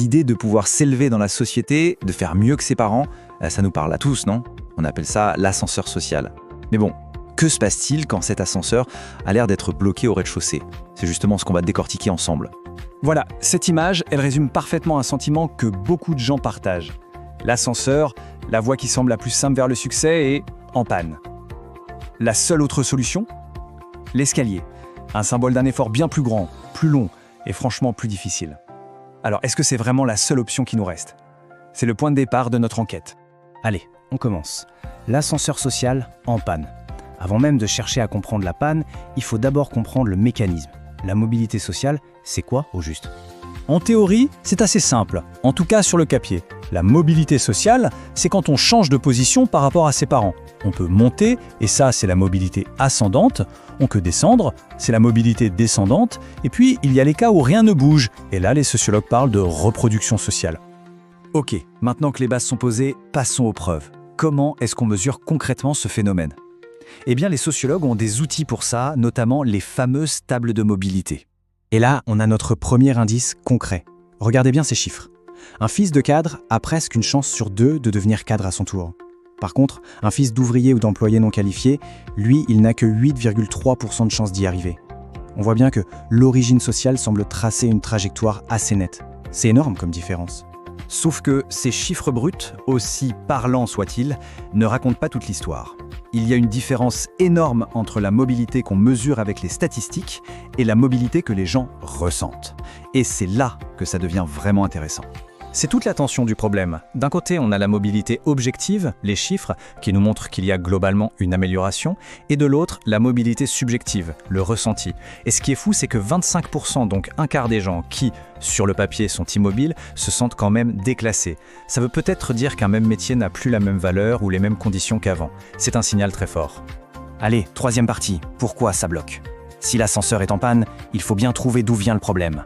L'idée de pouvoir s'élever dans la société, de faire mieux que ses parents, ça nous parle à tous, non? On appelle ça l'ascenseur social. Mais bon, que se passe-t-il quand cet ascenseur a l'air d'être bloqué au rez-de-chaussée? C'est justement ce qu'on va décortiquer ensemble. Voilà, cette image, elle résume parfaitement un sentiment que beaucoup de gens partagent. L'ascenseur, la voie qui semble la plus simple vers le succès, est en panne. La seule autre solution? L'escalier, un symbole d'un effort bien plus grand, plus long et franchement plus difficile. Alors, est-ce que c'est vraiment la seule option qui nous reste? C'est le point de départ de notre enquête. Allez, on commence. L'ascenseur social en panne. Avant même de chercher à comprendre la panne, il faut d'abord comprendre le mécanisme. La mobilité sociale, c'est quoi au juste? En théorie, c'est assez simple, en tout cas sur le papier. La mobilité sociale, c'est quand on change de position par rapport à ses parents. On peut monter, et ça c'est la mobilité ascendante. On peut descendre, c'est la mobilité descendante. Et puis il y a les cas où rien ne bouge, et là les sociologues parlent de reproduction sociale. Ok, maintenant que les bases sont posées, passons aux preuves. Comment est-ce qu'on mesure concrètement ce phénomène? Eh bien les sociologues ont des outils pour ça, notamment les fameuses tables de mobilité. Et là, on a notre premier indice concret. Regardez bien ces chiffres. Un fils de cadre a presque une chance sur 2 de devenir cadre à son tour. Par contre, un fils d'ouvrier ou d'employé non qualifié, lui, il n'a que 8,3% de chance d'y arriver. On voit bien que l'origine sociale semble tracer une trajectoire assez nette. C'est énorme comme différence. Sauf que ces chiffres bruts, aussi parlants soient-ils, ne racontent pas toute l'histoire. Il y a une différence énorme entre la mobilité qu'on mesure avec les statistiques et la mobilité que les gens ressentent. Et c'est là que ça devient vraiment intéressant. C'est toute la tension du problème. D'un côté, on a la mobilité objective, les chiffres, qui nous montrent qu'il y a globalement une amélioration, et de l'autre, la mobilité subjective, le ressenti. Et ce qui est fou, c'est que 25%, donc un quart des gens qui, sur le papier, sont immobiles, se sentent quand même déclassés. Ça veut peut-être dire qu'un même métier n'a plus la même valeur ou les mêmes conditions qu'avant. C'est un signal très fort. Allez, troisième partie. Pourquoi ça bloque? Si l'ascenseur est en panne, il faut bien trouver d'où vient le problème.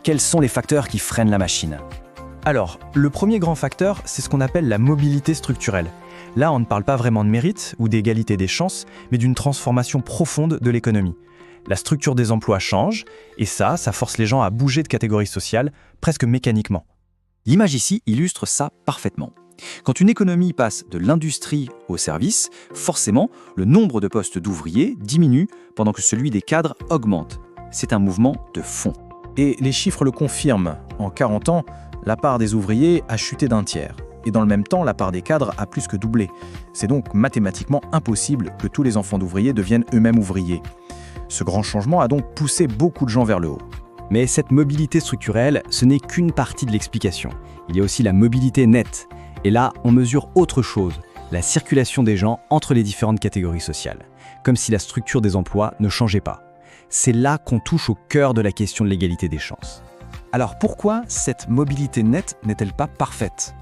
Quels sont les facteurs qui freinent la machine? Alors, le premier grand facteur, c'est ce qu'on appelle la mobilité structurelle. Là, on ne parle pas vraiment de mérite ou d'égalité des chances, mais d'une transformation profonde de l'économie. La structure des emplois change, et ça force les gens à bouger de catégorie sociale, presque mécaniquement. L'image ici illustre ça parfaitement. Quand une économie passe de l'industrie au service, forcément, le nombre de postes d'ouvriers diminue pendant que celui des cadres augmente. C'est un mouvement de fond. Et les chiffres le confirment. En 40 ans, la part des ouvriers a chuté d'un tiers. Et dans le même temps, la part des cadres a plus que doublé. C'est donc mathématiquement impossible que tous les enfants d'ouvriers deviennent eux-mêmes ouvriers. Ce grand changement a donc poussé beaucoup de gens vers le haut. Mais cette mobilité structurelle, ce n'est qu'une partie de l'explication. Il y a aussi la mobilité nette. Et là, on mesure autre chose, la circulation des gens entre les différentes catégories sociales. Comme si la structure des emplois ne changeait pas. C'est là qu'on touche au cœur de la question de l'égalité des chances. Alors pourquoi cette mobilité nette n'est-elle pas parfaite?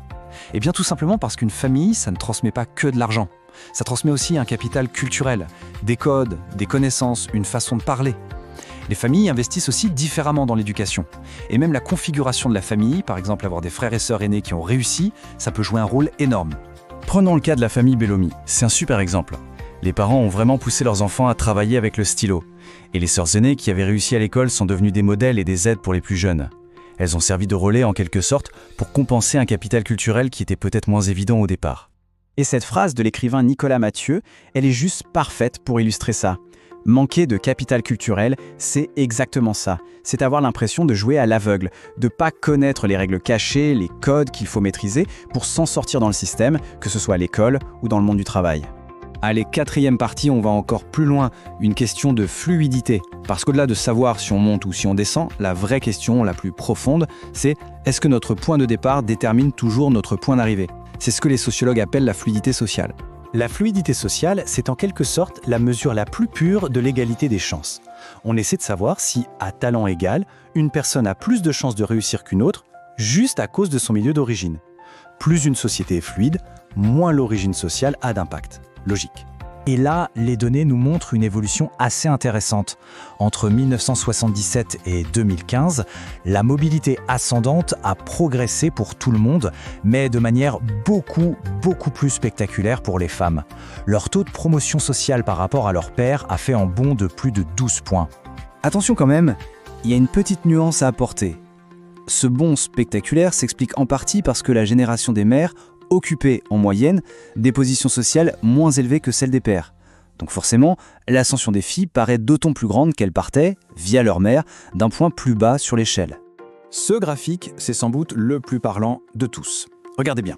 Eh bien tout simplement parce qu'une famille, ça ne transmet pas que de l'argent. Ça transmet aussi un capital culturel, des codes, des connaissances, une façon de parler. Les familles investissent aussi différemment dans l'éducation. Et même la configuration de la famille, par exemple avoir des frères et sœurs aînés qui ont réussi, ça peut jouer un rôle énorme. Prenons le cas de la famille Bellamy, c'est un super exemple. Les parents ont vraiment poussé leurs enfants à travailler avec le stylo. Et les sœurs aînées qui avaient réussi à l'école sont devenues des modèles et des aides pour les plus jeunes. Elles ont servi de relais en quelque sorte pour compenser un capital culturel qui était peut-être moins évident au départ. Et cette phrase de l'écrivain Nicolas Mathieu, elle est juste parfaite pour illustrer ça. Manquer de capital culturel, c'est exactement ça. C'est avoir l'impression de jouer à l'aveugle, de ne pas connaître les règles cachées, les codes qu'il faut maîtriser pour s'en sortir dans le système, que ce soit à l'école ou dans le monde du travail. Allez, quatrième partie, on va encore plus loin, une question de fluidité. Parce qu'au-delà de savoir si on monte ou si on descend, la vraie question la plus profonde, c'est est-ce que notre point de départ détermine toujours notre point d'arrivée? C'est ce que les sociologues appellent la fluidité sociale. La fluidité sociale, c'est en quelque sorte la mesure la plus pure de l'égalité des chances. On essaie de savoir si, à talent égal, une personne a plus de chances de réussir qu'une autre, juste à cause de son milieu d'origine. Plus une société est fluide, moins l'origine sociale a d'impact. Logique. Et là, les données nous montrent une évolution assez intéressante. Entre 1977 et 2015, la mobilité ascendante a progressé pour tout le monde, mais de manière beaucoup plus spectaculaire pour les femmes. Leur taux de promotion sociale par rapport à leurs pairs a fait un bond de plus de 12 points. Attention quand même, il y a une petite nuance à apporter. Ce bond spectaculaire s'explique en partie parce que la génération des mères occupait en moyenne des positions sociales moins élevées que celles des pères. Donc forcément, l'ascension des filles paraît d'autant plus grande qu'elles partaient, via leur mère, d'un point plus bas sur l'échelle. Ce graphique, c'est sans doute le plus parlant de tous. Regardez bien.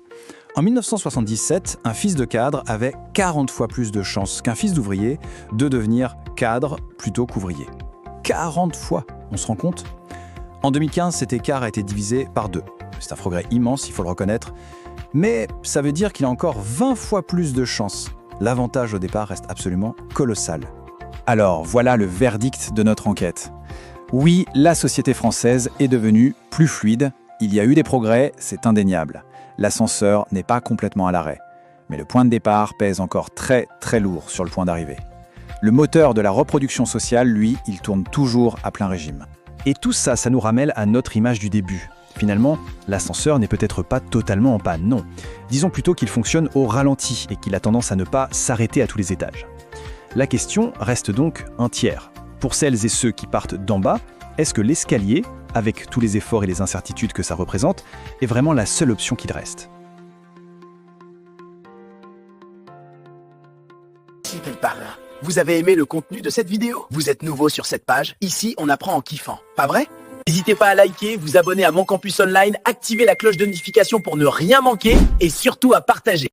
En 1977, un fils de cadre avait 40 fois plus de chances qu'un fils d'ouvrier de devenir cadre plutôt qu'ouvrier. 40 fois, on se rend compte ? En 2015, cet écart a été divisé par 2. C'est un progrès immense, il faut le reconnaître. Mais ça veut dire qu'il a encore 20 fois plus de chances. L'avantage au départ reste absolument colossal. Alors, voilà le verdict de notre enquête. Oui, la société française est devenue plus fluide. Il y a eu des progrès, c'est indéniable. L'ascenseur n'est pas complètement à l'arrêt. Mais le point de départ pèse encore très très lourd sur le point d'arrivée. Le moteur de la reproduction sociale, lui, il tourne toujours à plein régime. Et tout ça, ça nous ramène à notre image du début. Finalement, l'ascenseur n'est peut-être pas totalement en panne, non. Disons plutôt qu'il fonctionne au ralenti et qu'il a tendance à ne pas s'arrêter à tous les étages. La question reste donc un tiers. Pour celles et ceux qui partent d'en bas, est-ce que l'escalier, avec tous les efforts et les incertitudes que ça représente, est vraiment la seule option qu'il reste ? Vous avez aimé le contenu de cette vidéo? Vous êtes nouveau sur cette page? Ici, on apprend en kiffant, pas vrai? N'hésitez pas à liker, vous abonner à Mon Campus Online, activer la cloche de notification pour ne rien manquer et surtout à partager.